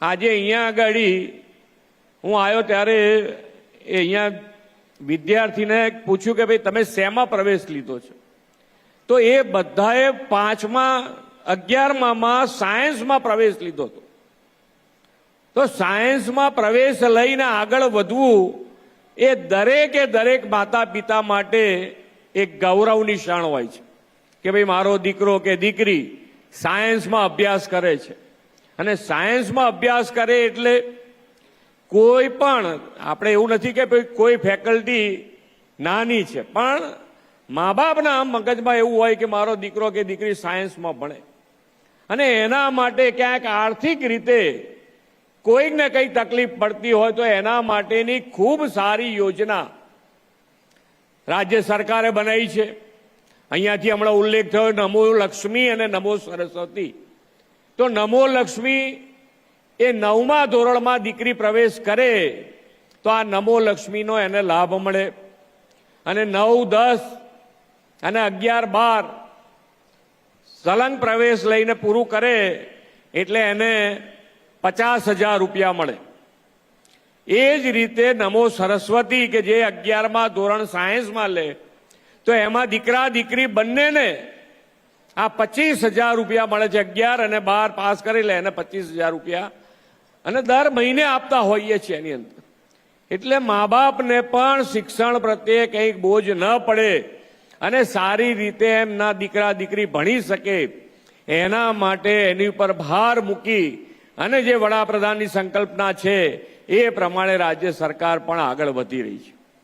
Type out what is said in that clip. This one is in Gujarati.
આજે અહીંયા આગળ હું આવ્યો ત્યારે અહીંયા વિદ્યાર્થીને પૂછ્યું કે ભાઈ તમે શેમાં પ્રવેશ લીધો છે, તો એ બધાએ 5મા 11મામાં સાયન્સમાં પ્રવેશ લીધો હતો. તો સાયન્સમાં પ્રવેશ લઈને આગળ વધવું એ દરેક માતા પિતા માટે એક ગૌરવની ક્ષણ હોય છે કે ભાઈ મારો દીકરો કે દીકરી સાયન્સમાં અભ્યાસ કરે છે. અને સાયન્સમાં અભ્યાસ કરે એટલે કોઈ પણ આપણે એવું નથી કે કોઈ ફેકલ્ટી નાની છે, પણ મા બાપના મગજમાં એવું હોય કે મારો દીકરો કે દીકરી સાયન્સમાં ભણે અને એના માટે ક્યાંક આર્થિક રીતે કોઈક ને કંઈ તકલીફ પડતી હોય તો એના માટેની ખૂબ સારી યોજના રાજ્ય સરકારે બનાવી છે. અહીંયાથી હમણાં ઉલ્લેખ થયો નમો લક્ષ્મી અને નમો સરસ્વતી. તો નમો લક્ષ્મી એ 9મા ધોરણમાં દીકરી પ્રવેશ કરે તો આ નમો લક્ષ્મીનો એને લાભ મળે, અને 9, 10 અને 11, 12 સલંગ પ્રવેશ લઈને પૂરું કરે એટલે એને 50,000 રૂપિયા મળે. એ જ રીતે નમો સરસ્વતી કે જે 11મા ધોરણ સાયન્સમાં લે તો એમાં દીકરા દીકરી બંનેને આ 25,000 રૂપિયા મળે છે. 11 અને 12 પાસ કરી લે એને 25,000 રૂપિયા અને દર મહિને આપતા હોઈએ છીએ એની અંદર. એટલે મા બાપને પણ શિક્ષણ પ્રત્યે કંઈક બોજ ન પડે અને સારી રીતે એમના દીકરા દીકરી ભણી શકે એના માટે એની ઉપર ભાર મૂકી અને જે વડાપ્રધાનની સંકલ્પના છે એ પ્રમાણે રાજ્ય સરકાર પણ આગળ વધી રહી છે.